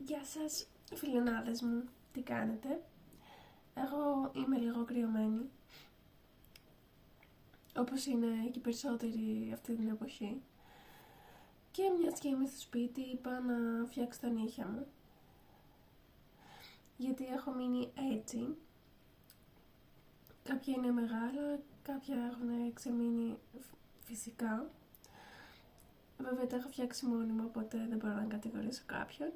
Γεια σας φιλενάδες μου, τι κάνετε? Εγώ είμαι λίγο κρυωμένη, όπως είναι και οι περισσότεροι αυτή την εποχή. Και μιας και είμαι στο σπίτι, είπα να φτιάξω τα νύχια μου, γιατί έχω μείνει έτσι. Κάποια είναι μεγάλα, κάποια έχουν ξεμείνει φυσικά. Βέβαια τα έχω φτιάξει μόνη μου, οπότε δεν μπορώ να κατηγορήσω κάποιον.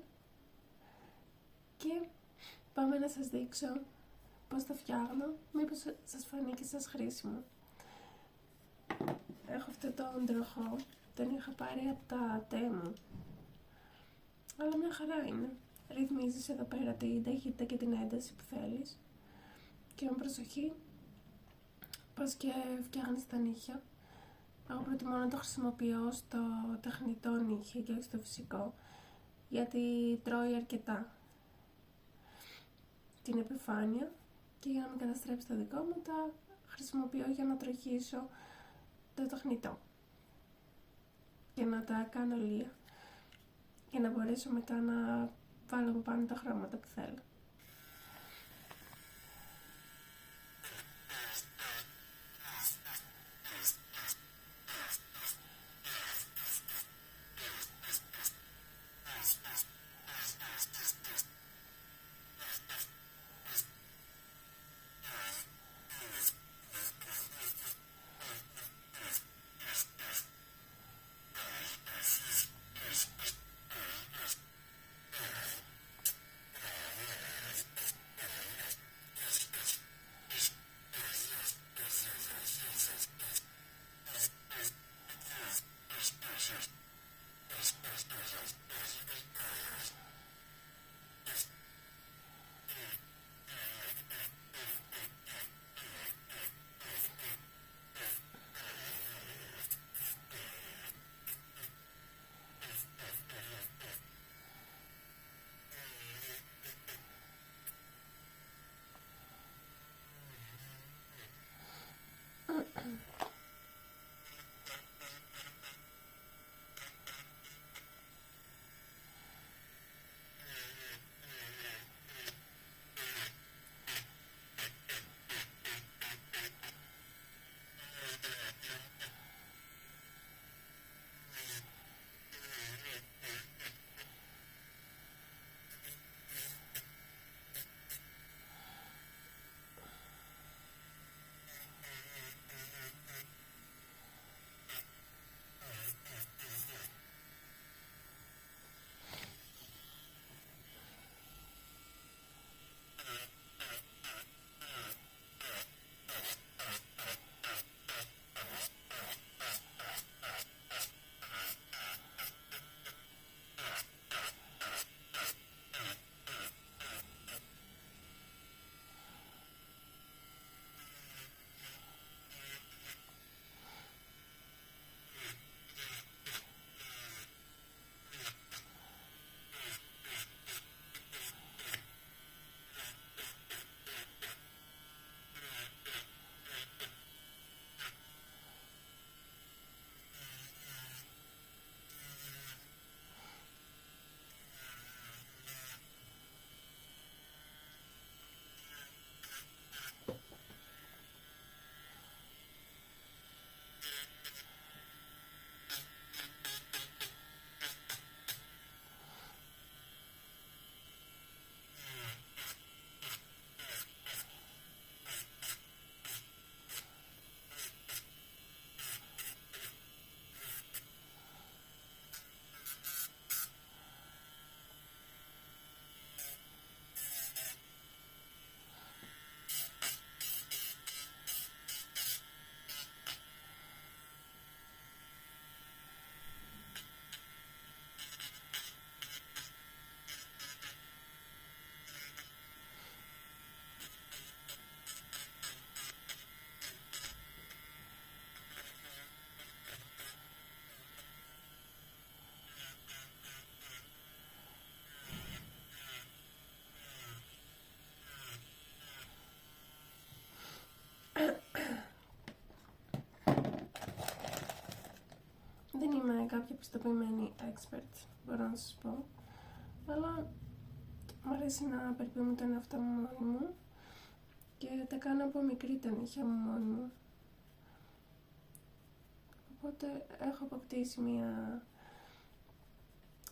Και πάμε να σας δείξω πώς τα φτιάχνω, μήπως σας φανεί και σας χρήσιμο. Έχω αυτό τον τροχό, τον είχα πάρει από τα Temu, αλλά μια χαρά είναι. Ρυθμίζεις εδώ πέρα την ταχύτητα και την ένταση που θέλεις και με προσοχή πας και φτιάχνεις τα νύχια. Εγώ προτιμώ να το χρησιμοποιώ στο τεχνητό νύχι και όχι στο φυσικό, γιατί τρώει αρκετά την επιφάνεια, και για να μην καταστρέψει το δικό μου, τα χρησιμοποιώ για να τροχίσω το τεχνητό και να τα κάνω λία, για να μπορέσω μετά να βάλω από πάνω τα χρώματα που θέλω. Δεν είμαι κάποια πιστοποιημένη expert, μπορώ να σας πω, αλλά Μου αρέσει να περιποιούμε τον εαυτό μου μόνη μου και τα κάνω από μικρή τα νύχια μου μόνη μου. Οπότε έχω αποκτήσει μία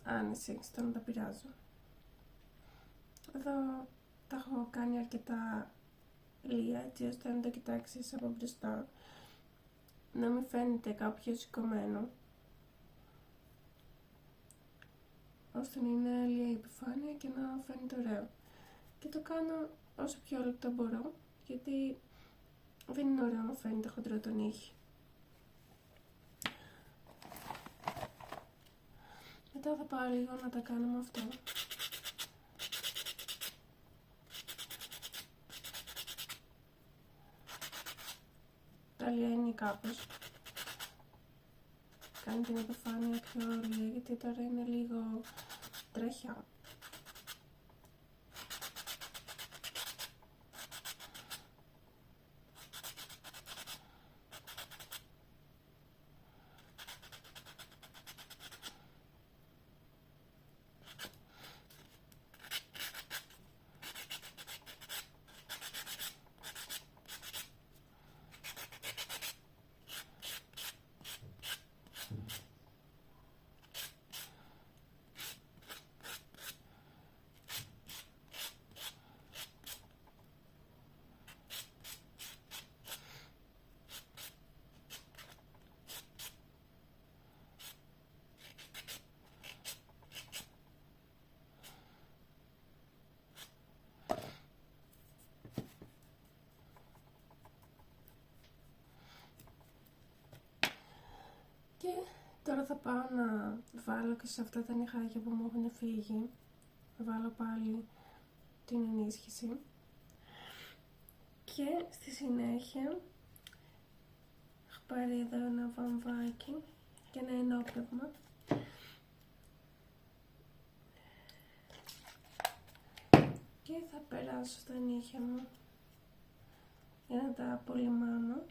άνεση στο να τα πειράζω. Εδώ τα έχω κάνει αρκετά λία, έτσι ώστε να το κοιτάξεις από μπροστά, να μην φαίνεται κάποιο σηκωμένο, ώστε να είναι λία η επιφάνεια και να φαίνεται ωραίο. Και το κάνω όσο πιο λεπτό μπορώ, γιατί δεν είναι ωραίο να φαίνεται χοντρό το νύχι. Μετά θα πάω λίγο να τα κάνω με αυτό. Τα λιώνει κάπως. Κάνει την επιφάνεια πιο ωραία, γιατί τώρα είναι λίγο τρέχια. Και τώρα θα πάω να βάλω και σε αυτά τα νυχάκια που μου έχουν φύγει. Θα βάλω πάλι την ενίσχυση. Και στη συνέχεια έχω πάρει εδώ ένα βαμβάκι και ένα ενόπνευμα. Και θα περάσω στα νύχια μου για να τα απολυμάνω,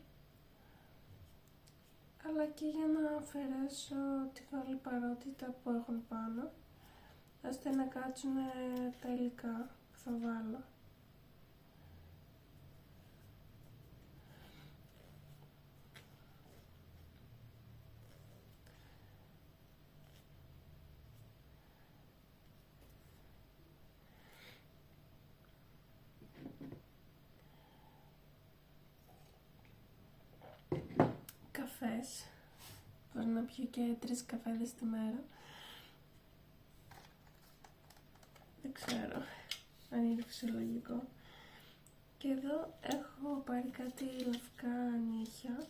αλλά και για να αφαιρέσω την όλη παρότητα που έχουν πάνω, ώστε να κάτσουν τα υλικά που θα βάλω. Καφές. Μπορώ να πιω και 3 καφέδες τη μέρα. Δεν ξέρω αν είναι φυσιολογικό. Και εδώ έχω πάρει κάτι λευκά νύχια.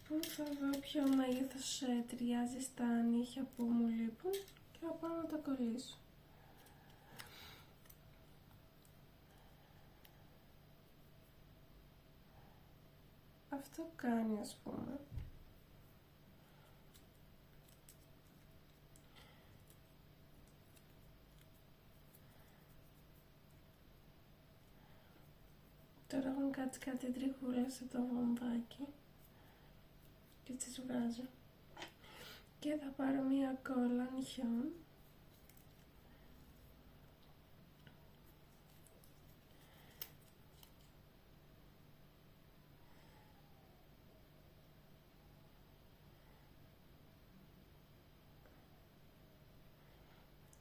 Που θα δω ποιο μέγεθος ταιριάζει στα νύχια που μου λείπουν και θα πάω να τα κολλήσω. Αυτό κάνει, ας πούμε. Τώρα έχουν κάτσει κάτι τριχούλες σε το βαμβάκι και τις βγάζω. Και θα πάρω μία κόλλα νυχιών.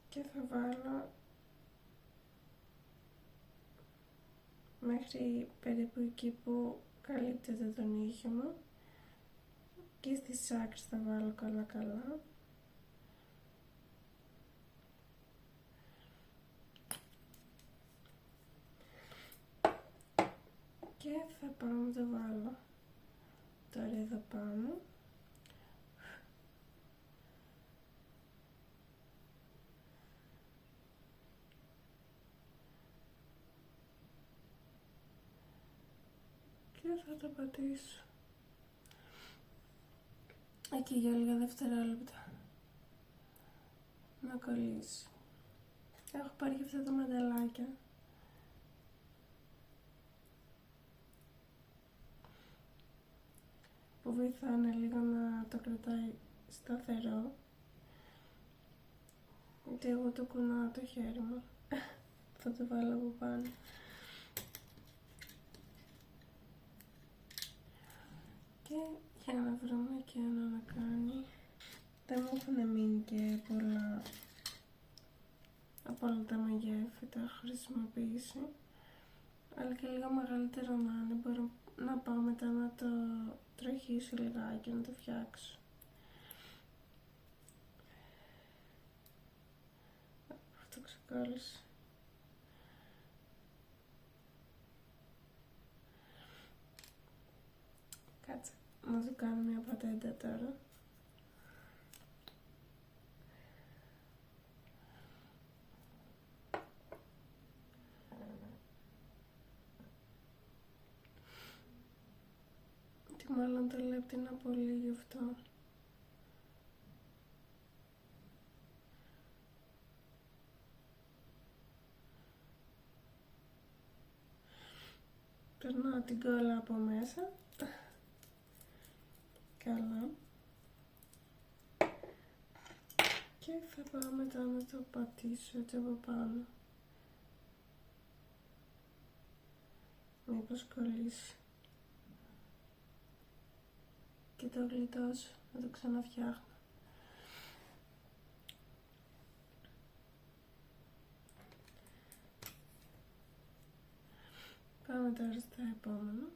Και θα βάλω μέχρι περίπου εκεί που καλύπτεται το νύχι μου, και στις άκρες θα βάλω καλά. Και θα πάω να το βάλω τώρα εδώ πάνω. Και θα το πατήσω εκεί για λίγα δευτερόλεπτα να κολλήσει. Έχω πάρει και αυτά τα μανταλάκια που βοηθάνε λίγο να το κρατάει σταθερό, γιατί εγώ το κουνάω το χέρι μου. Θα το βάλω από πάνω. Και για να βρούμε και ένα να κάνει. Δεν μου έχουν μείνει και πολλά από όλα τα μεγέθη, τα έχω χρησιμοποιήσει, αλλά και λίγο μεγαλύτερο να είναι, μπορώ να πάω μετά να το τροχίσω λιγάκι, να το φτιάξω. Αυτό ξεκόλλησε. Κάτσε, να του κάνω μια πατέντα τώρα. Μάλλον το λέπτη είναι πολύ γι' αυτό. Περνάω την κόλλα από μέσα. Καλά. Και θα πάω μετά να το πατήσω έτσι από πάνω. Μήπως κολλήσει. Και το γλιτώσω, να το ξαναφτιάχνω. Πάμε τώρα στα επόμενα.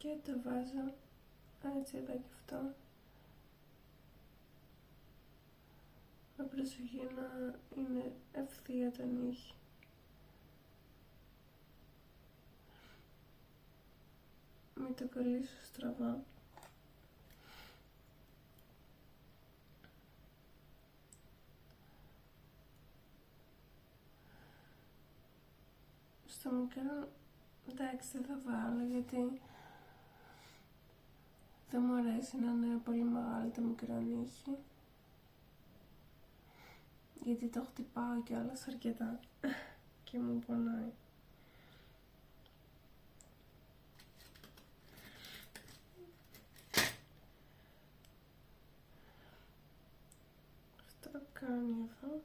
Και το βάζω έτσι εδώ και αυτό. Με προσοχή να είναι ευθεία το νύχι. Μην το κολλήσω στραβά. Στο μικρό, εντάξει, δεν θα βάλω γιατί δεν μου αρέσει να είναι πολύ μεγάλο το μικρό νύχι, γιατί το χτυπάω κιόλας αρκετά και μου πονάει. Αυτό κάνει εδώ.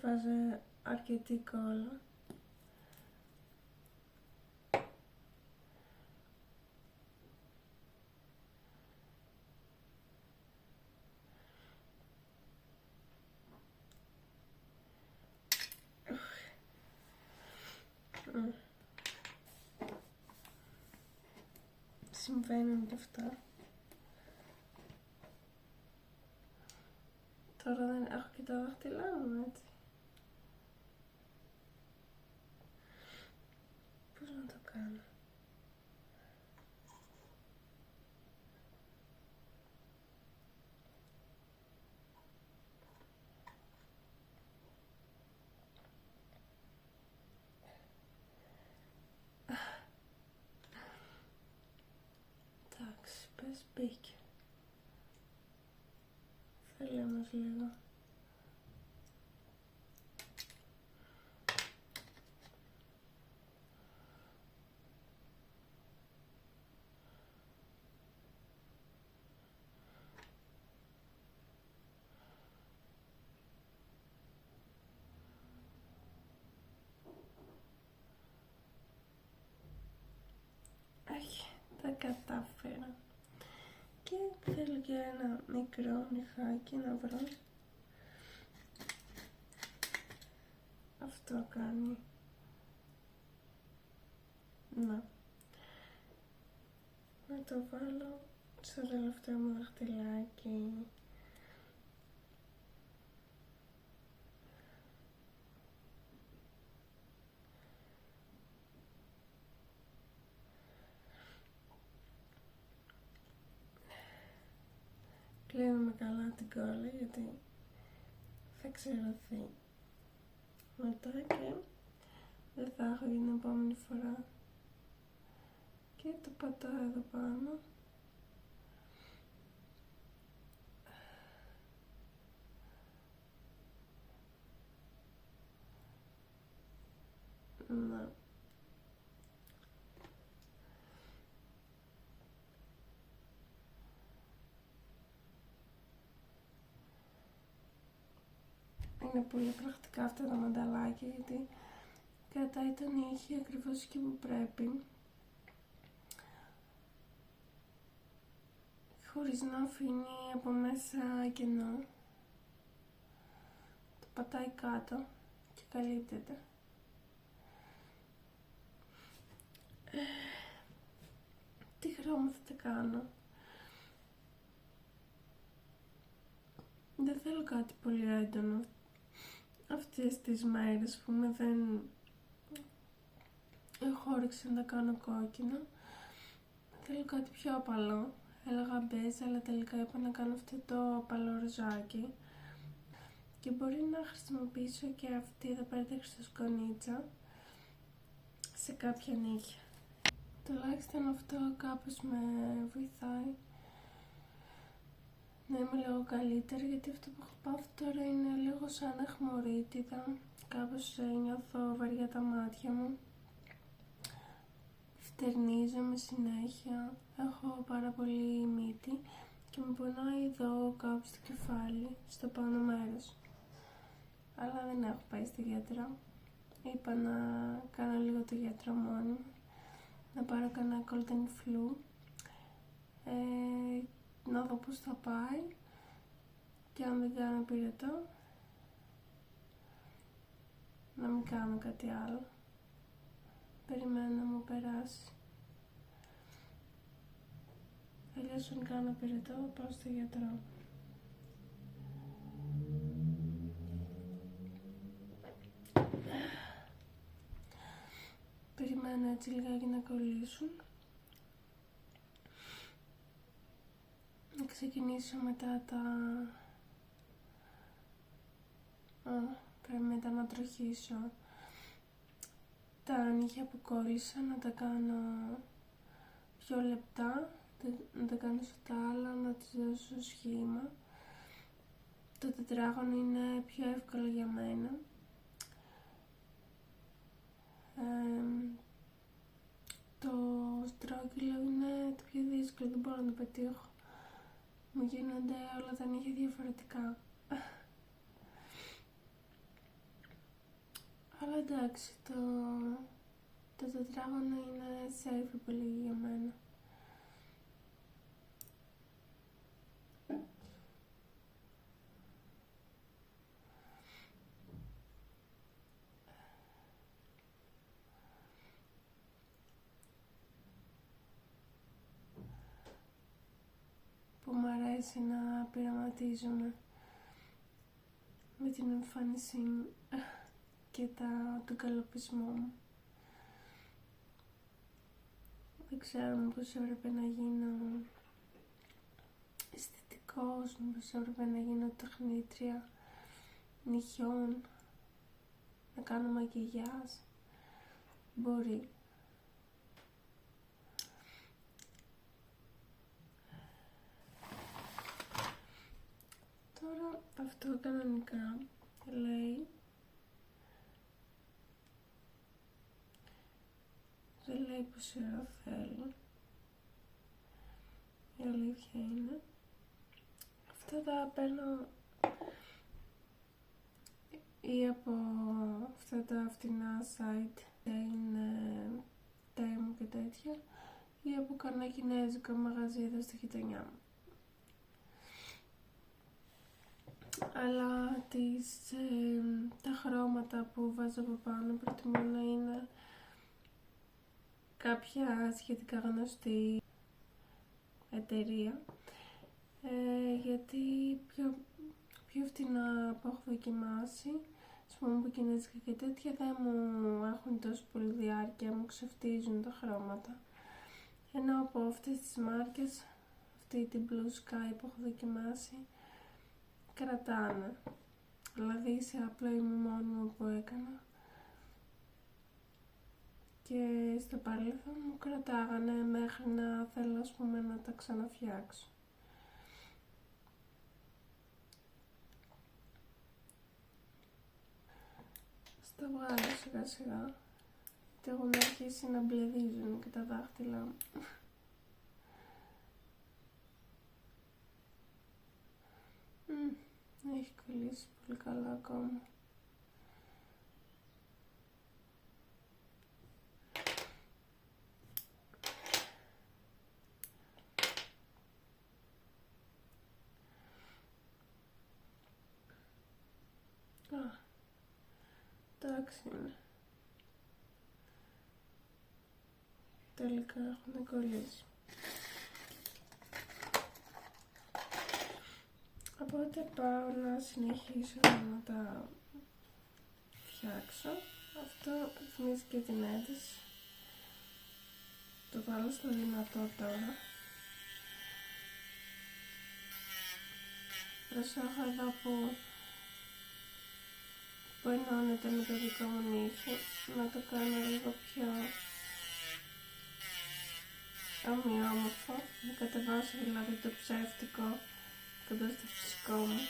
Βάζω αρκετή κόλλα. Συμβαίνουν και αυτά. Τώρα δεν έχω και τα δάχτυλά μου έτσι. Πώς να το κάνω. Εντάξει, πες μπήκε. Θέλει όμως λίγο. Όχι, τα κατάφερα. Και θέλω και ένα μικρό νυχάκι να βρω. Αυτό κάνει. Να το βάλω στο τελευταίο μου δαχτυλάκι. Κλείνουμε καλά την κόλλα γιατί θα ξερωθεί μετά και δεν θα έχω για την επόμενη φορά. Και το πατάω εδώ πάνω. Να. Είναι πολύ πρακτικά αυτά τα μανταλάκια γιατί κρατάει τον ήχη ακριβώς εκεί που πρέπει, χωρίς να αφήνει από μέσα κενό. Το πατάει κάτω και καλύπτεται. Τι χρώμα θα τα κάνω? Δεν θέλω κάτι πολύ έντονο αυτές τις μέρες που δεν έχω όρεξη να τα κάνω κόκκινα. Θέλω κάτι πιο απαλό. Έλεγα μπέζ, αλλά τελικά είπα να κάνω αυτό το απαλό ροζάκι. Και μπορεί να χρησιμοποιήσω και αυτή εδώ πέρα τη χρυσοσκονίτσα σε κάποια νύχια. Τουλάχιστον αυτό κάπως με βοηθάει να είμαι λίγο καλύτερη, γιατί αυτό που έχω πάθει τώρα είναι λίγο σαν αιχμωρίτιδα. Κάπως νιώθω βαριά τα μάτια μου. Φτερνίζομαι συνέχεια. Έχω πάρα πολύ μύτη και με πονάει εδώ κάπου στο κεφάλι, στο πάνω μέρος. Αλλά δεν έχω πάει στη γιατρό. Είπα να κάνω λίγο το γιατρό μόνη μου, να πάρω κανένα Golden Flu, να δω πώς θα πάει και αν δεν κάνω πυρετό να μην κάνω κάτι άλλο. Περιμένω να μου περάσει. Αλλιώς αν κάνω πυρετό πάω στο γιατρό. Περιμένω έτσι λιγάκι να κολλήσουν. Να ξεκινήσω μετά πρέπει μετά να τροχίσω τα νύχια που κόλλησα, να τα κάνω πιο λεπτά, να τα κάνω στα άλλα, να τις δώσω σχήμα. Το τετράγωνο είναι πιο εύκολο για μένα. Το στρόγγυλο είναι το πιο δύσκολο, δεν μπορώ να το πετύχω. Μου γίνονται όλα τα νύχια διαφορετικά. Αλλά εντάξει, το τετράγωνο είναι safe επιλογή για μένα. Που μου αρέσει να πειραματίζομαι με την εμφάνισή μου και τον καλοπισμό μου. Δεν ξέρω μήπως έπρεπε να γίνω αισθητικός, μήπως έπρεπε να γίνω τεχνίτρια νυχιών, να κάνω μακιγιάζ. Μπορεί. Τώρα αυτό κανονικά λέει, δεν λέει πόση ώρα θέλει, η αλήθεια είναι. Αυτά τα παίρνω ή από αυτά τα φτηνά site, είναι Temu και τέτοια, ή από κανένα κινέζικα μαγαζί εδώ στη γειτονιά μου. Αλλά τα χρώματα που βάζω από πάνω προτιμώ να είναι κάποια σχετικά γνωστή εταιρεία, γιατί πιο φτηνά που έχω δοκιμάσει, ας πούμε από κινέζικα και τέτοια, δεν μου έχουν τόσο πολύ διάρκεια, μου ξεφτίζουν τα χρώματα. Ενώ από αυτές τις μάρκες, αυτή την Blue Sky που έχω δοκιμάσει κρατάνε. Δηλαδή σε απλό ημιμόνιμο που έκανα και στο παρελθόν μου κρατάγανε μέχρι να θέλω ας πούμε να τα ξαναφτιάξω. Στα βγάλω σιγά σιγά γιατί έχουν αρχίσει να μπλεδίζουν και τα δάχτυλά μου. Έχει κολλήσει πολύ καλά ακόμα. Εντάξει είναι. Τελικά έχουν κολλήσει. Οπότε πάω να συνεχίσω να τα φτιάξω. Αυτό θυμίζει και την ένταση. Το βάλω στο δυνατό τώρα. Προσέχω εδώ που ενώνεται με το δικό μου νύχι, να το κάνω λίγο πιο ομοιόμορφο, να κατεβάσω δηλαδή το ψεύτικο κοντά στο φυσικό μου.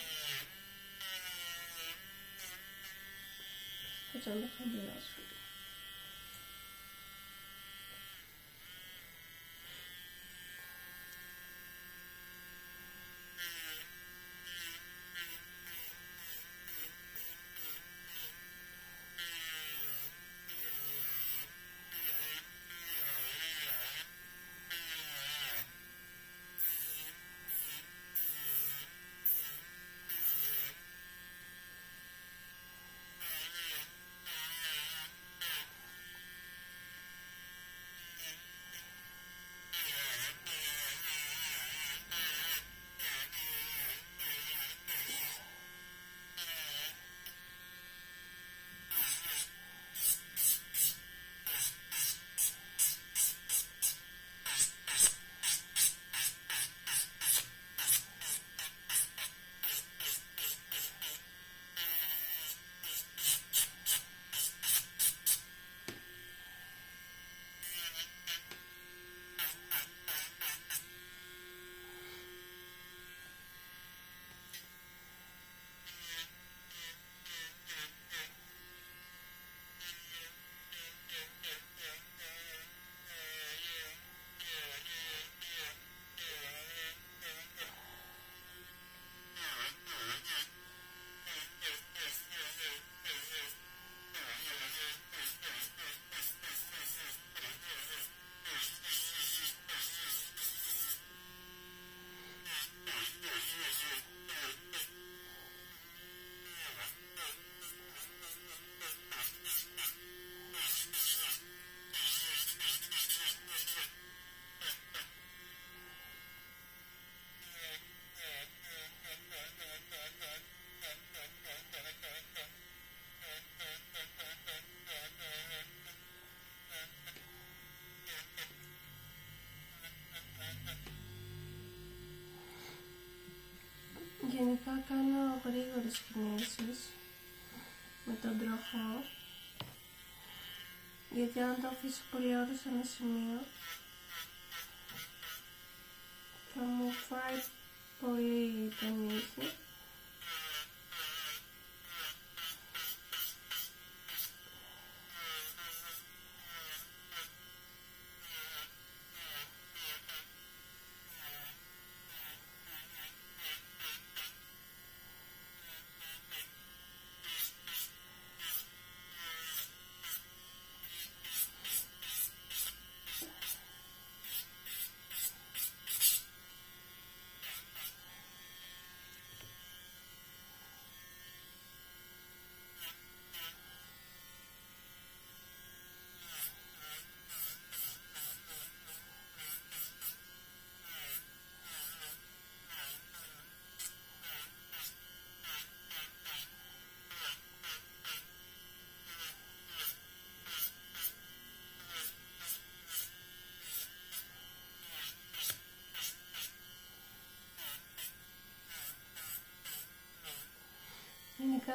Θα το χαμηλώσω. Γενικά κάνω γρήγορες κινήσεις με τον τροχό, γιατί αν το αφήσω πολύ ώρα σε ένα σημείο θα μου φάει πολύ το νύχι.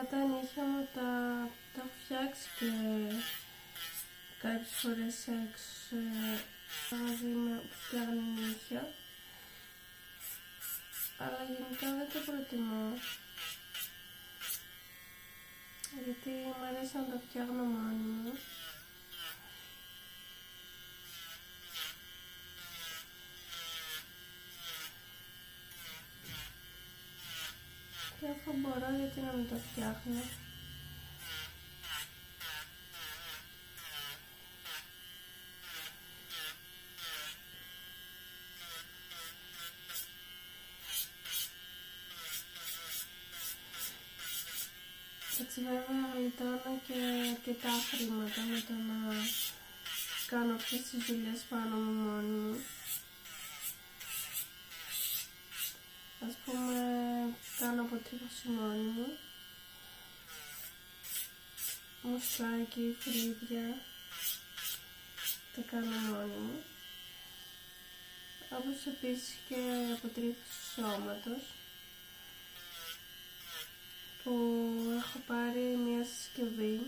Γενικά τα νύχια μου τα έχω φτιάξει και κάποιες φορές έξω μαγαζί που φτιάχνει νύχια, αλλά γενικά δεν το προτιμώ, γιατί μου αρέσει να τα φτιάχνω μόνη μου. Και αφού μπορώ, γιατί να μην το φτιάχνω. Έτσι βέβαια γλιτώνω και αρκετά χρήματα με το να κάνω αυτές τις δουλειές πάνω μου μόνη μου. Ας πούμε, κάνω αποτύπωση μόνη μου, μουστάκι, φρύδια, τα κάνω μόνη μου. Όπως επίσης και αποτρύφωση σώματος, που έχω πάρει μια συσκευή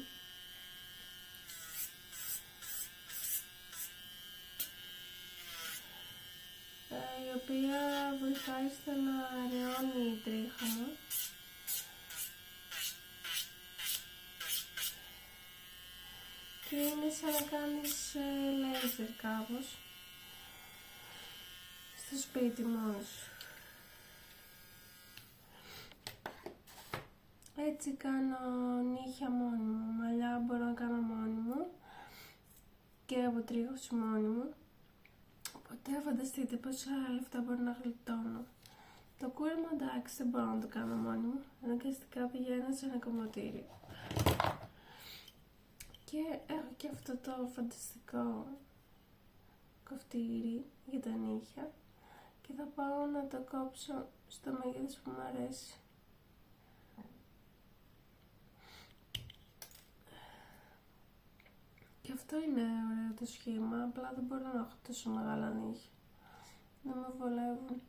η οποία βοηθάει στο να αραιώνει η τρίχα μου και είναι σαν να κάνεις λέιζερ κάπως στο σπίτι μόνος σου. Έτσι κάνω νύχια μόνη μου, μαλλιά μπορώ να κάνω μόνη μου και αποτρίχωση μόνη μου. Οπότε φανταστείτε πόσα λεφτά μπορώ να γλιτώνω. Το κούρεμα εντάξει δεν μπορώ να το κάνω μόνη μου, αναγκαστικά πηγαίνω σε ένα κομμωτήριο. Και έχω και αυτό το φανταστικό κοφτήρι για τα νύχια και θα πάω να το κόψω στο μέγεθος που μου αρέσει. Και αυτό είναι ωραίο το σχήμα, απλά δεν μπορώ να έχω τόσο μεγάλα νύχια. Δεν με βολεύουν.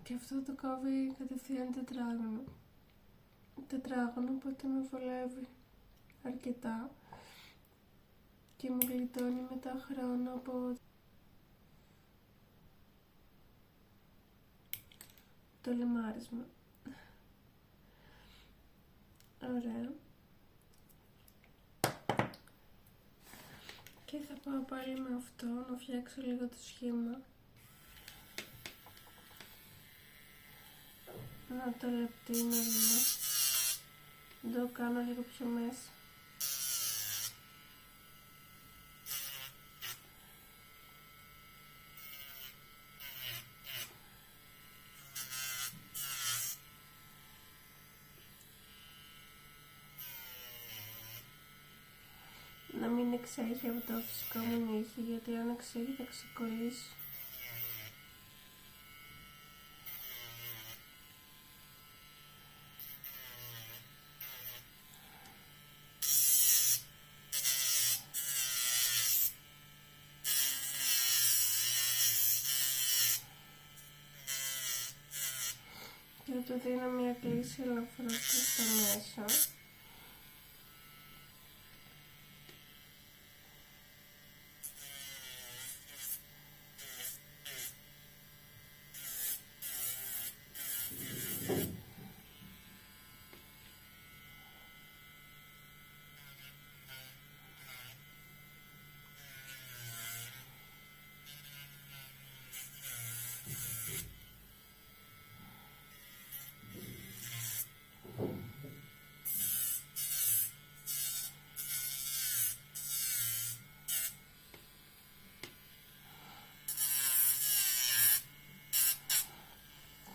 Και αυτό το κόβει κατευθείαν τετράγωνο, οπότε με βολεύει αρκετά και μου γλιτώνει μετά χρόνο από το λιμάρισμα. Ωραία. Και θα πάω πάλι με αυτό να φτιάξω λίγο το σχήμα. Να το λεπτύνω λίγο, το κάνω λίγο πιο μέσα. Να μην εξέχει από το φυσικό μου νύχι, γιατί αν εξέχει θα ξεκολλήσει. Και του δίνω μια κλίση ελαφρώς προς τα μέσα.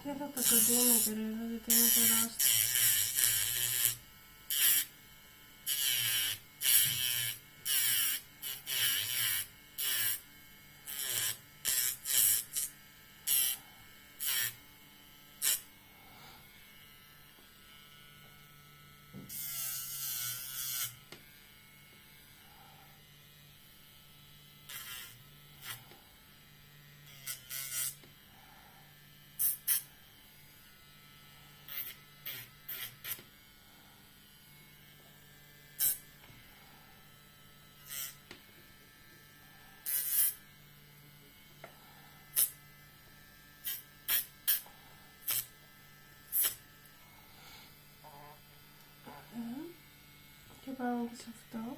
Και θα το κοντίνω και λίγο, γιατί είναι τεράστιο. πάμε και σε αυτό.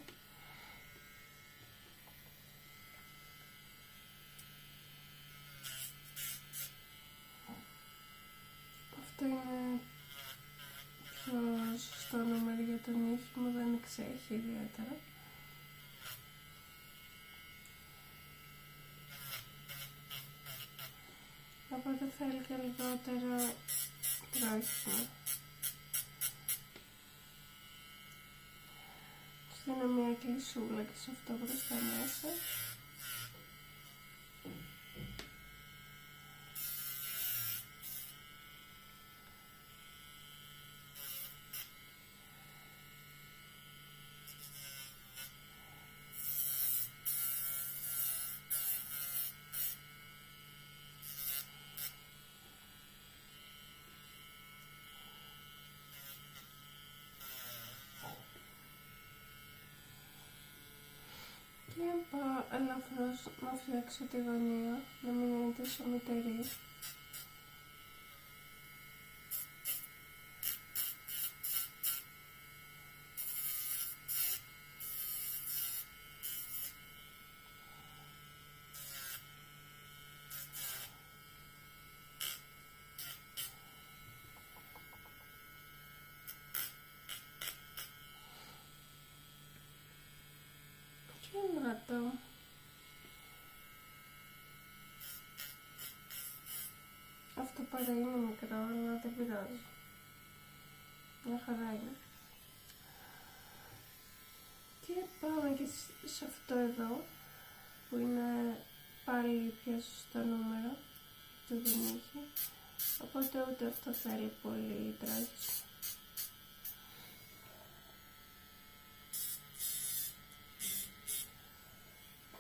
Αυτό είναι πιο σωστό νούμερο για τον ήχη μου, δεν εξέχει ιδιαίτερα. Οπότε θέλει και λιγότερο τρόχισμα. Στείνω μια κλεισούλα και σε αυτό μπροστά μέσα. Και πάω ελαφρώς να φτιάξω τη γωνία, να μην είναι τόσο μυτερή. Και να το. Αυτό παρά είναι μικρό, αλλά δεν πειράζει. Μια χαρά είναι. Και πάμε και σε αυτό εδώ, που είναι πάλι πιο σωστό νούμερο, του δεν είχε. Οπότε ούτε αυτό θέλει πολύ τράχισμα.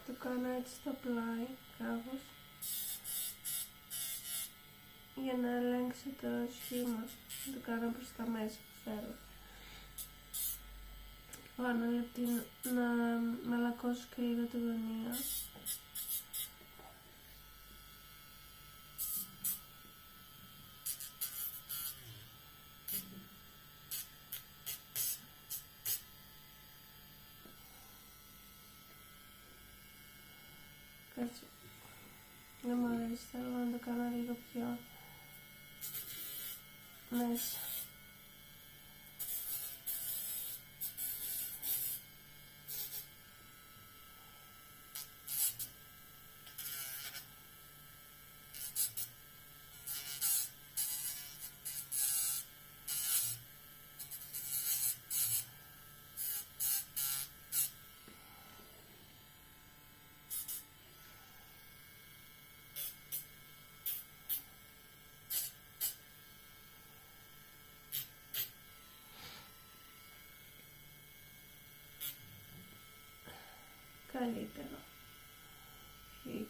Το κάνω έτσι στο πλάι, κάπως, για να ελέγξω το σχήμα. Το κάνω προς τα μέσα που θέλω. Πάω ένα λεπτή να μαλακώσω και λίγο τη γωνία. Κάτσε. Δεν μου αρέσει, θέλω να το κάνω λίγο πιο μέσα. Καλύτερο. Φύγει.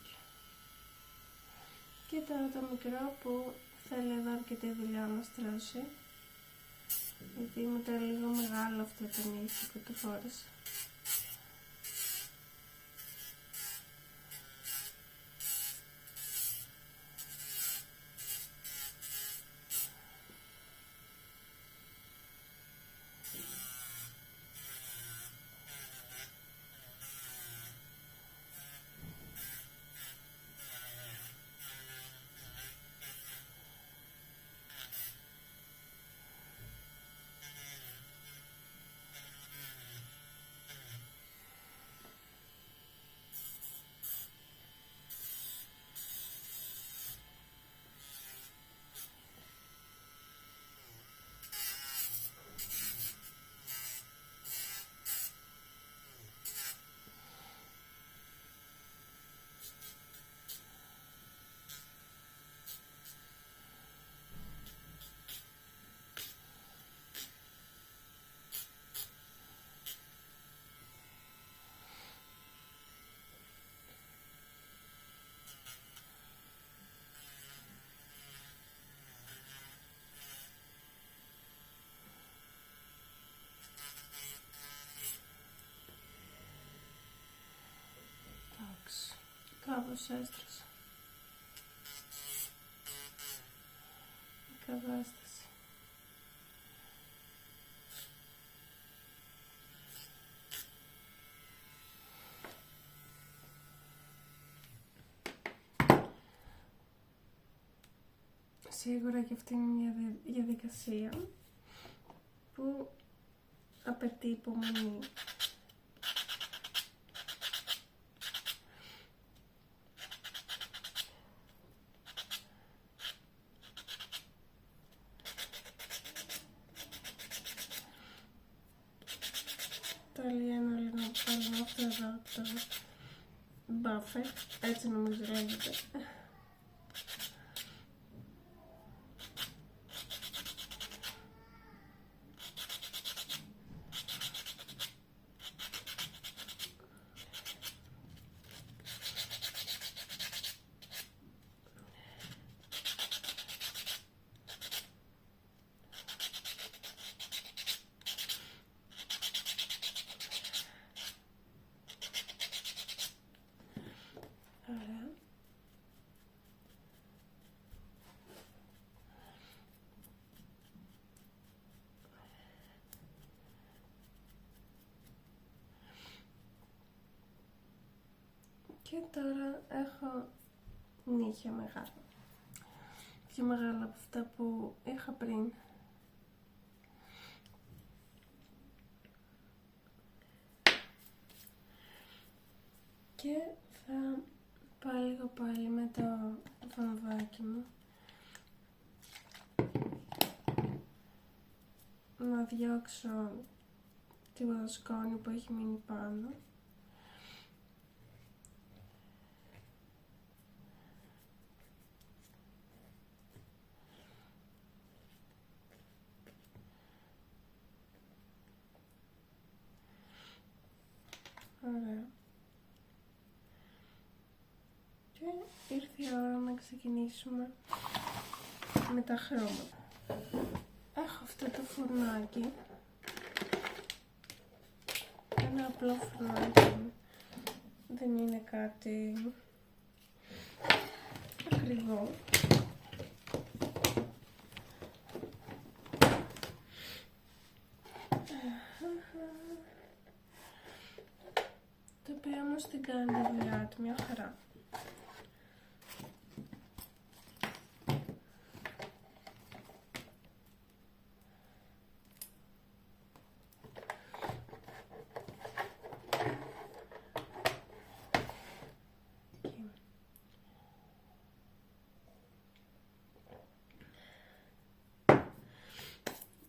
Και τώρα το μικρό που θέλει εδώ αρκετή δουλειά να στρώσει. Γιατί μου ήταν λίγο μεγάλο αυτό το νύχι που το φόρεσα. Κάπως έστρωσα. Η κατάσταση. Σίγουρα και αυτή είναι μια διαδικασία που απαιτεί υπομονή. Το λιένω λίγο πάνω αυτό εδώ το buffer, έτσι νομίζω λέγεται. Ωραία. Και τώρα έχω νύχια μεγάλα. Πιο μεγάλα από αυτά που είχα πριν. Και θα πάω λίγο πάλι με το βαμβάκι μου να διώξω το σκόνη που έχει μείνει πάνω. Ωραία. Και ήρθε η ώρα να ξεκινήσουμε με τα χρώματα. Έχω αυτό το φουρνάκι. Ένα απλό φουρνάκι. Δεν είναι κάτι ακριβό. Το οποίο όμως δεν κάνει τη δουλειά του, μια χαρά.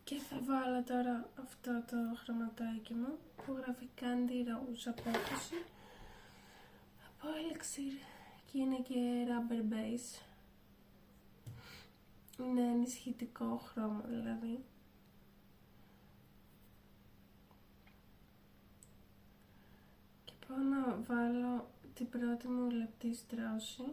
Και θα βάλω τώρα αυτό το χρωματάκι μου που γράφει Candy Rose απόκριση από Elixir και είναι και rubber base. Είναι ενισχυτικό χρώμα δηλαδή. Και πάω να βάλω την πρώτη μου λεπτή στρώση.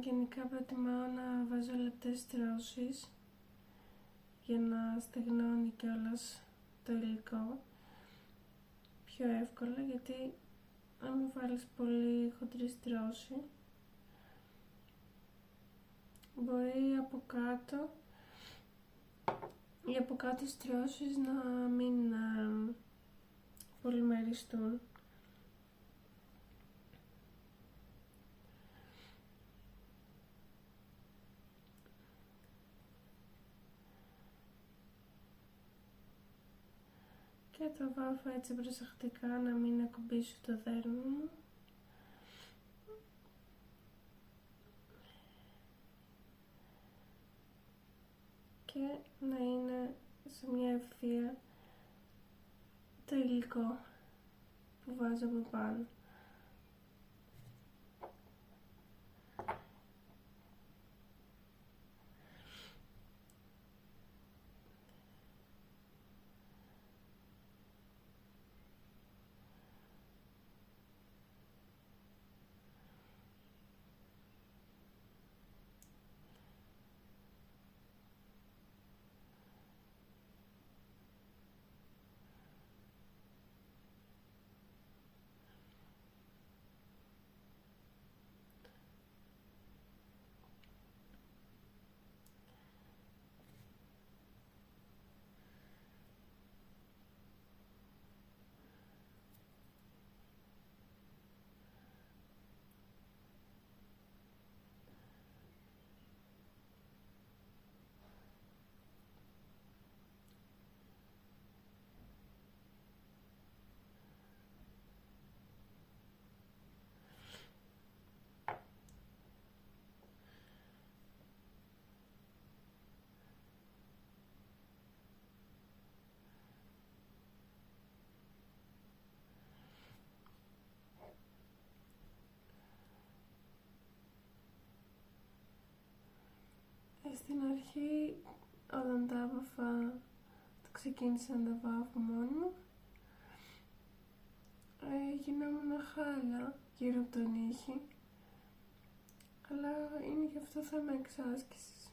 Γενικά προτιμάω να βάζω λεπτές στρώσεις για να στεγνώνει κιόλας το υλικό πιο εύκολα, γιατί αν μου βάλεις πολύ χοντρή στρώση μπορεί οι από κάτω στρώσεις να μην πολυμεριστούν. Και το βάφω έτσι προσεκτικά να μην ακουμπήσω το δέρμα μου. Και να είναι σε μια ευθεία το υλικό που βάζω από πάνω. Στην αρχή, όταν τα άβαφα, ξεκίνησα να τα βάφω μόνη μου. Γινόμουν χάλια γύρω από τον ήχη, αλλά είναι και αυτό θέμα εξάσκησης.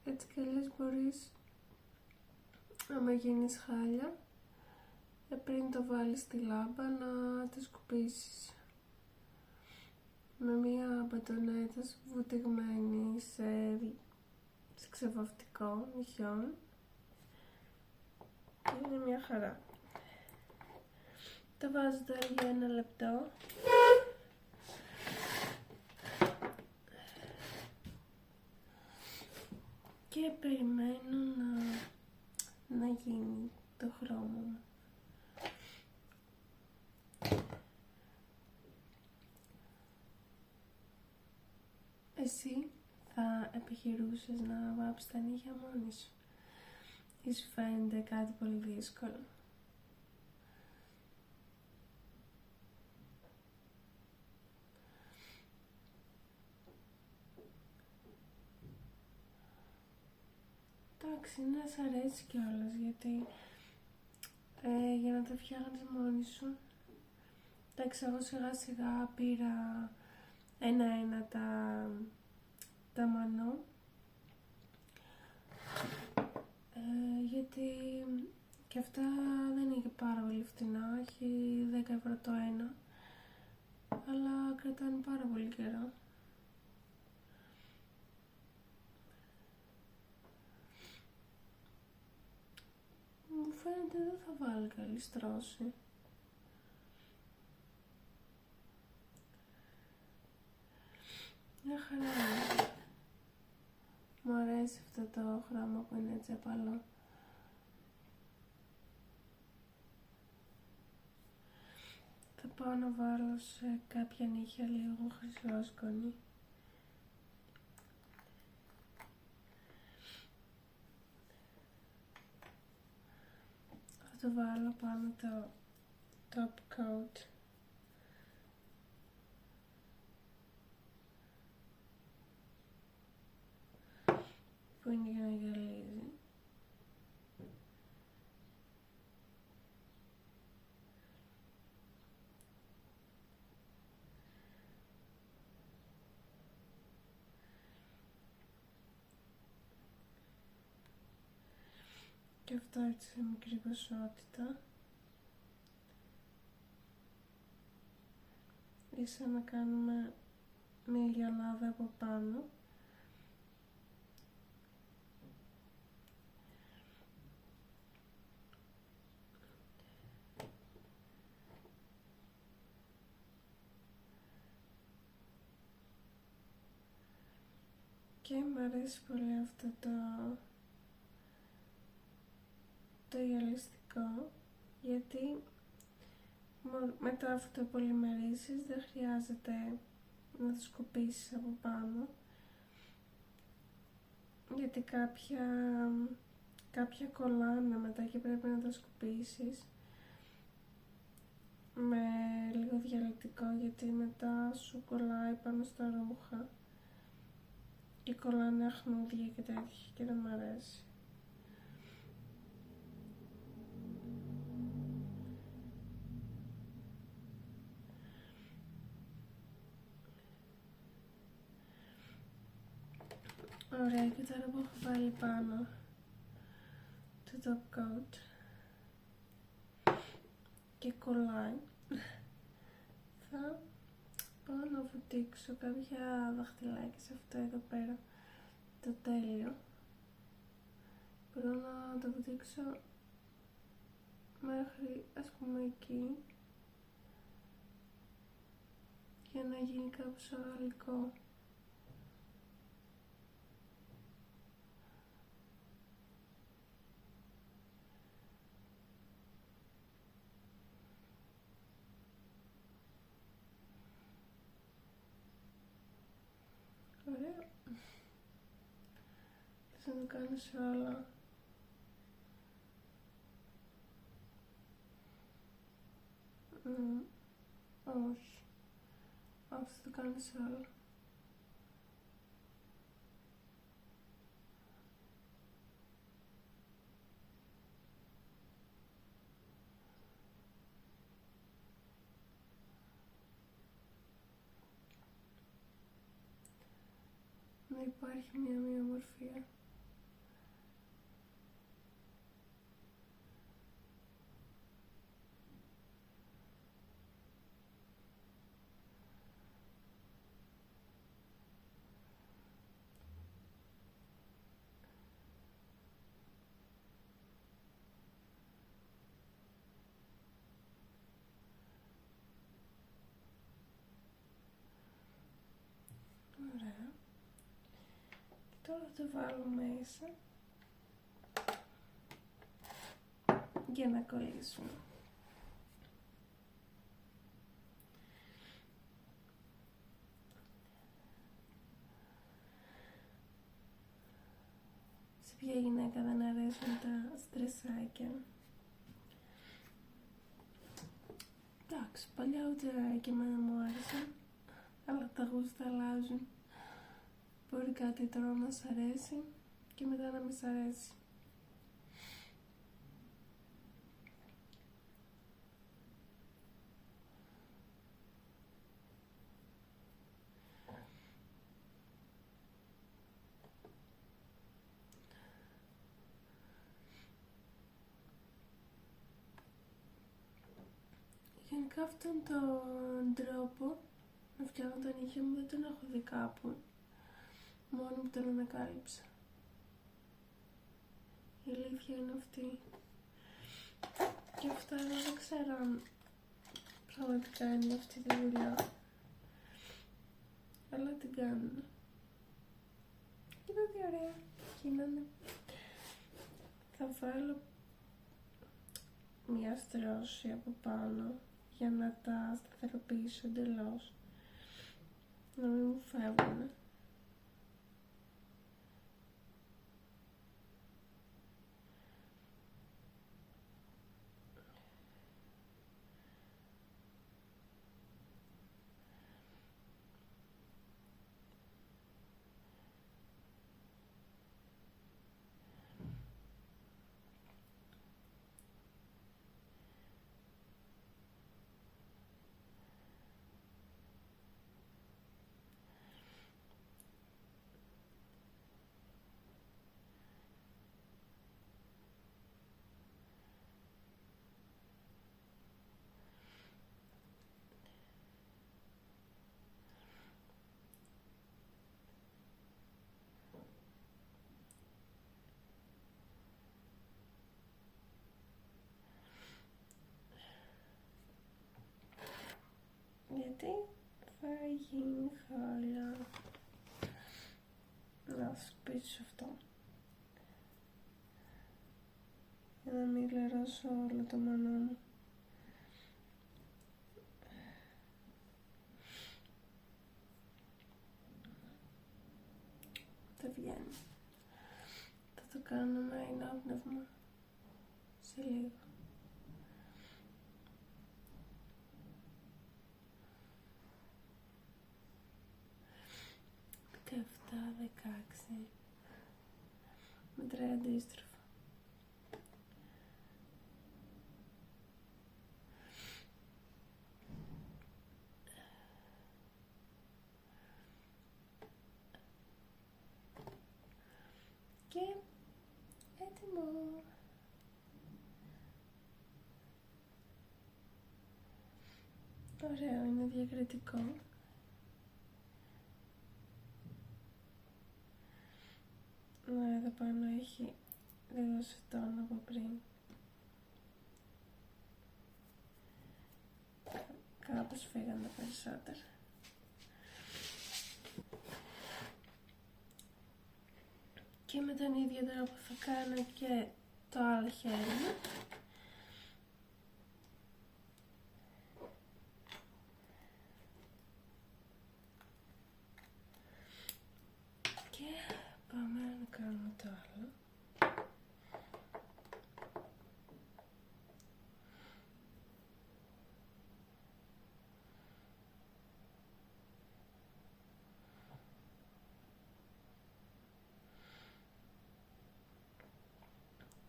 Έτσι κι αλλιώς μπορείς, άμα γίνεις χάλια, πριν το βάλεις στη λάμπα να το σκουπίσεις με μία μπατονέτα βουτυγμένη σε ξεβαφτικό νυχιόν. Είναι μια χαρά. Το βάζω τώρα για 1 λεπτό. Και περιμένω να γίνει το χρώμα μου. Εσύ θα επιχειρούσες να βάψεις τα νύχια μόνη σου ή σου φαίνεται κάτι πολύ δύσκολο? Εντάξει, να σ' αρέσει κιόλας, γιατί για να τα φτιάχνεις μόνη σου. Εντάξει, εγώ σιγά σιγά πήρα ένα-ένα τα μανώ, γιατί και αυτά δεν είναι και πάρα πολύ φτηνά, έχει 10 ευρώ το ένα, αλλά κρατάνε πάρα πολύ καιρό. Μου φαίνεται δεν θα βάλει καλή στρώση. Μια χαρά είναι. Μου αρέσει αυτό το χρώμα που είναι έτσι απαλό. Θα πάω να βάλω σε κάποια νύχια λίγο χρυσόσκονη. Θα το βάλω πάνω το top coat. Που είναι για να γυαλίζει. Και αυτό έτσι σε μικρή ποσότητα. Ίσα να κάνουμε μία γυαλάδα από πάνω. Και μου αρέσει πολύ αυτό το γυαλιστικό, γιατί μετά αφού το πολυμερίσεις δεν χρειάζεται να το σκουπίσεις από πάνω, γιατί κάποια κολλάνε μετά και πρέπει να τα σκουπίσεις με λίγο διαλυτικό, γιατί μετά σου κολλάει πάνω στα ρούχα και κολλάνε αχνούδια και τέτοια και δεν μ' αρέσει. Ωραία, και τώρα που έχω βάλει πάνω το top coat και κολλάει, θα πάω να βουτήξω κάποια δαχτυλάκια σε αυτό εδώ πέρα το τέλειο. Μπορώ να το βουτήξω μέχρι ας πούμε εκεί, για να γίνει κάπως αγαλικό. Ωραία. Θα το κάνω σε όλα. Όχι. Όχι, θα το κάνω σε όλα. να υπάρχει μια ομοιομορφία. Ωραία. Τώρα θα το βάλω μέσα για να κολλήσουν. Σε ποια γυναίκα δεν αρέσουν τα στρεσάκια? Εντάξει, παλιά ούτε και εμένα μου άρεσαν, αλλά τα γούστα αλλάζουν. Μπορεί κάτι τώρα να σ' αρέσει και μετά να μη σ' αρέσει. Γενικά αυτόν τον τρόπο να φτιάχνω τα νύχια μου δεν τον έχω δει κάπου. Μόνο που τον ανακάλυψα. Η αλήθεια είναι αυτή. Και αυτά δεν ξέρω αν πραγματικά είναι αυτή τη δουλειά. Αλλά την κάνουν. Κοίτα τι ωραία γίνανε. Θα βάλω μια στρώση από πάνω για να τα σταθεροποιήσω εντελώς. Να μην μου φεύγουνε. Γιατί θα γίνει χάλια. Να σου πεις αυτό. Για να μην λερώσω όλο το μανό μου. Δεν βγαίνει. Θα το κάνω με ενόπνευμα. Σε λίγο. 16 μετράει αντίστροφα. Και έτοιμο. Ωραίο, είναι διακριτικό. Εδώ πάνω έχει λίγο σιτόν από πριν. Κάπως φύγαν τα περισσότερα. Και με τον ίδιο τρόπο θα κάνω και το άλλο χέρι. Και πάμε να κάνουμε το άλλο.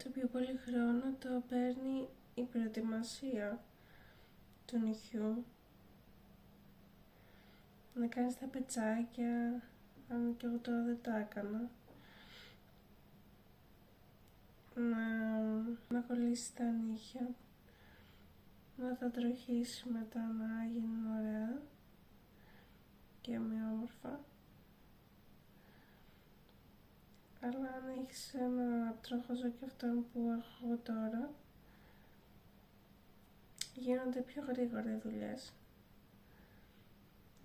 Το πιο πολύ χρόνο το παίρνει η προετοιμασία του νυχιού. Να κάνεις τα πετσάκια, αν και εγώ τώρα δεν τα έκανα, να κολλήσει τα νύχια, να τα τροχίσει μετά να γίνουν ωραία και ομοιόμορφα. Αλλά αν έχεις ένα τροχό σαν και αυτόν που έχω εγώ τώρα, γίνονται πιο γρήγορα οι δουλειές.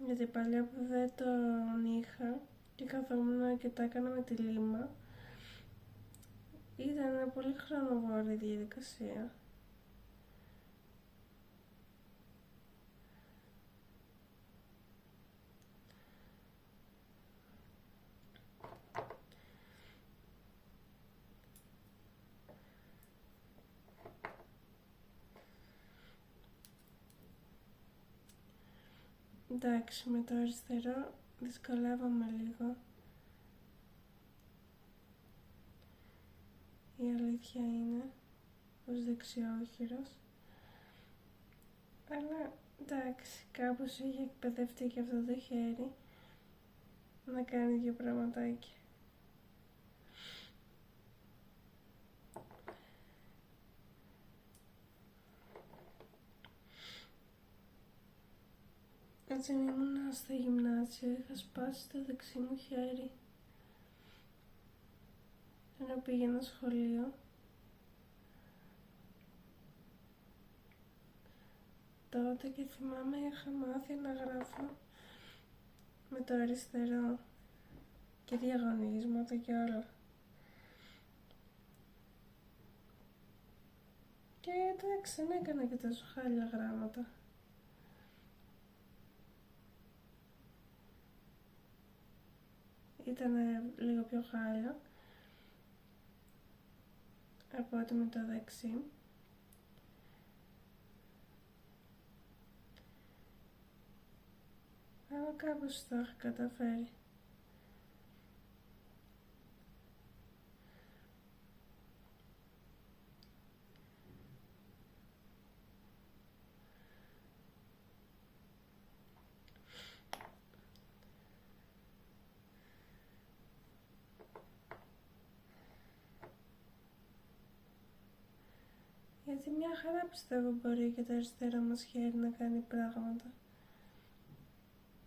Γιατί παλιά που δεν τον είχα και καθόμουν και τα έκανα με τη λίμα, ήταν πολύ χρονοβόρη η διαδικασία. Εντάξει, με το αριστερό δυσκολεύομαι λίγο. Η αλήθεια είναι πως δεξιόχειρος. Αλλά εντάξει, κάπως έχει εκπαιδευτεί και αυτό το χέρι να κάνει δύο πραγματάκια. Έτσι ήμουν στο γυμνάσιο, είχα σπάσει το δεξί μου χέρι ενώ πήγαινα σχολείο. Τότε και θυμάμαι είχα μάθει να γράφω με το αριστερό και διαγωνίσματα και όλα. Και εντάξει, δεν έκανα και τόσο χάλια γράμματα. Ήταν λίγο πιο χάλια από ό,τι με το δεξί. Αλλά κάπως το είχα καταφέρει. Γιατί μια χαρά πιστεύω μπορεί και το αριστερό μας χέρι να κάνει πράγματα.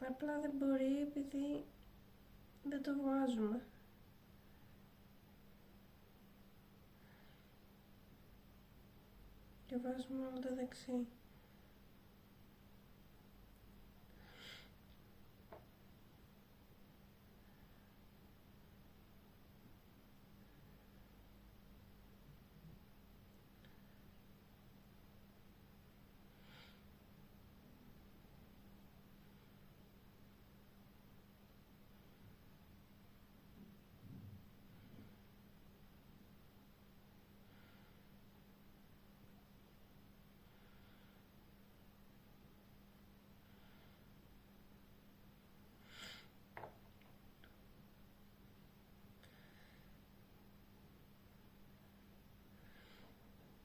Απλά δεν μπορεί επειδή δεν το βάζουμε. Και βάζουμε όλο το δεξί.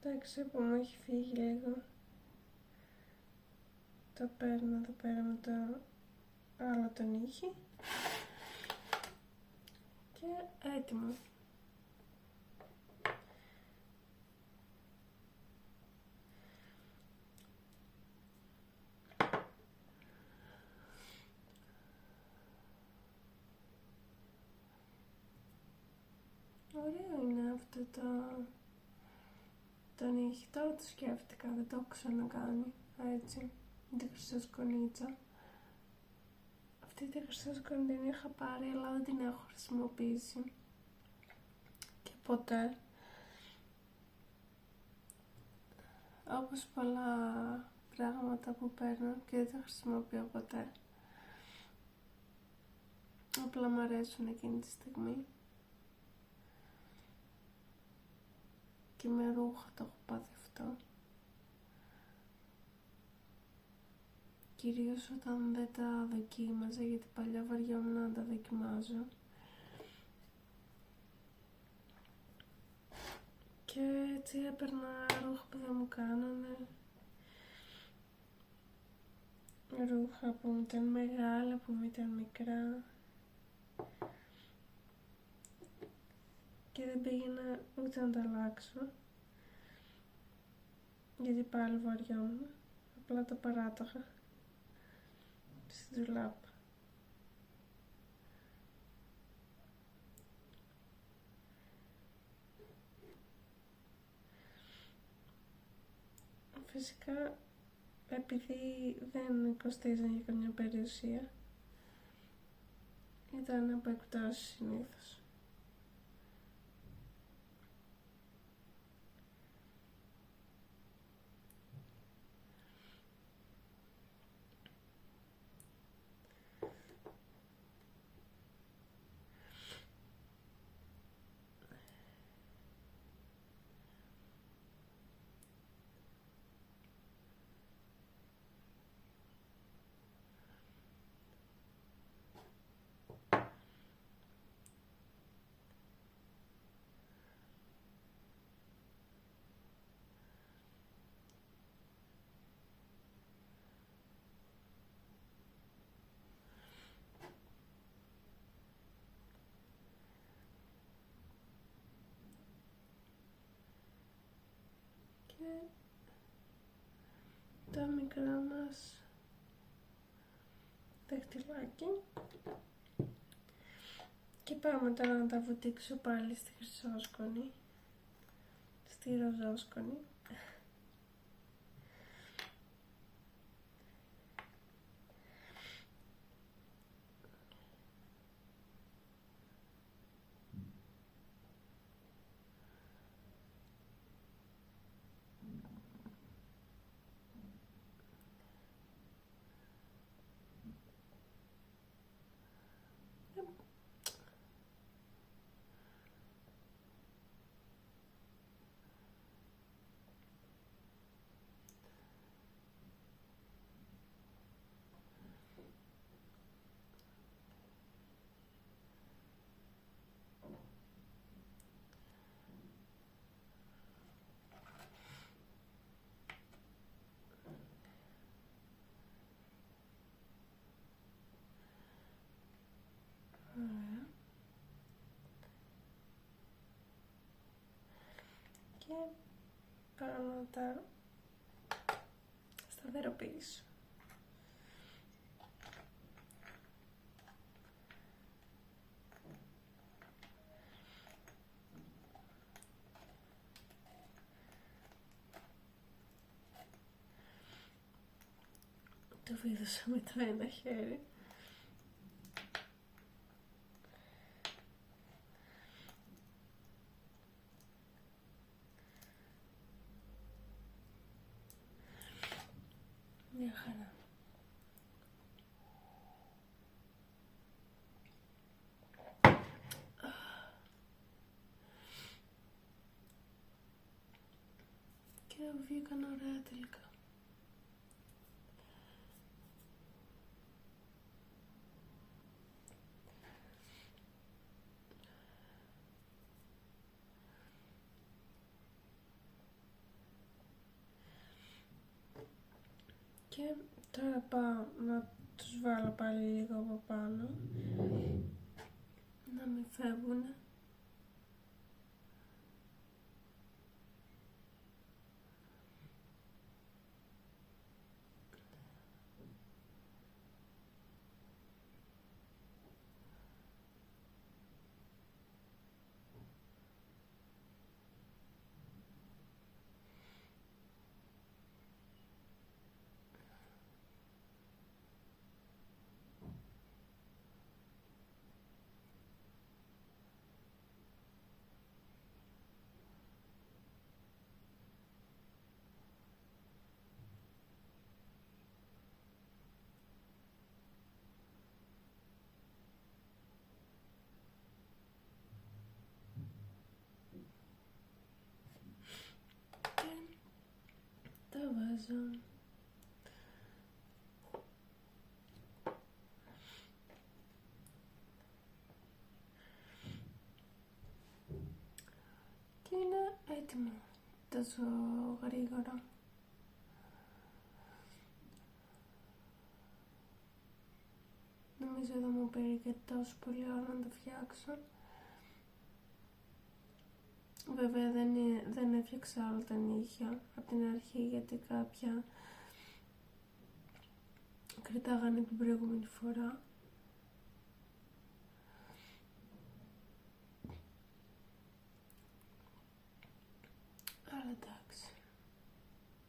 Εντάξει, που μου έχει φύγει λίγο. Το παίρνω εδώ πέρα με το άλλο το νύχι και έτοιμο. Ωραίο είναι αυτό το νύχι. Τώρα το σκέφτηκα, δεν το έχω ξανακάνει έτσι. Τη χρυσοσκονίτσα. Αυτή τη χρυσοσκονή την είχα πάρει, αλλά δεν την έχω χρησιμοποιήσει και ποτέ. Όπως πολλά πράγματα που παίρνω και δεν τα χρησιμοποιώ ποτέ. Απλά μ' αρέσουν εκείνη τη στιγμή. Και με ρούχα το έχω πάθει αυτό. Κυρίως όταν δεν τα δοκίμαζα, γιατί παλιά βαριόμουν να τα δοκιμάζω. Και έτσι έπαιρνα ρούχα που δεν μου κάνανε. Ρούχα που μου ήταν μεγάλα, που μου ήταν μικρά. Και δεν πήγαινα ούτε να τα αλλάξω, γιατί πάλι βαριόμουν. Απλά τα παράταγα στη ντουλάπα. Φυσικά, επειδή δεν κοστίζαν για καμιά περιουσία, ήταν από εκπτώσεις συνήθως. Και τα μικρά μας δαχτυλάκι. Και πάμε τώρα να τα βουτήξω πάλι στη χρυσόσκονη, στη ροζόσκονη. Ωραία. Και πάω να τα σταθεροποιήσω. Το βίδωσα με το ένα χέρι. Μια χαρά. Και βγήκαν ωραία τελικά. Και τώρα πάω να τους βάλω πάλι λίγο από πάνω, να μην φεύγουν. Τα βάζω. Και είναι έτοιμο. Τόσο γρήγορα. Νομίζω εδώ μου πήρε και τόσο πολύ ώρα να το φτιάξω. Βέβαια δεν έφτιαξα όλα τα νύχια από την αρχή, γιατί κάποια κριτάγανε την προηγούμενη φορά. Αλλά εντάξει,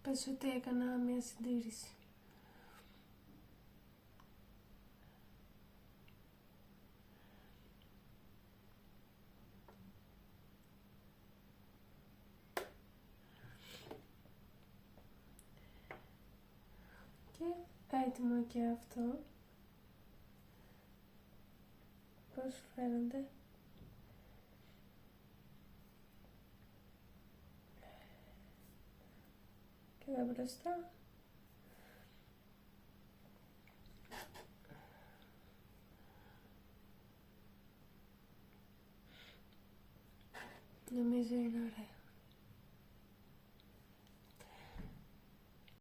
πες ότι έκανα μια συντήρηση. Και έτοιμο και αυτό. Πώς φαίνονται. Και εδώ μπροστά. Νομίζω είναι ωραία.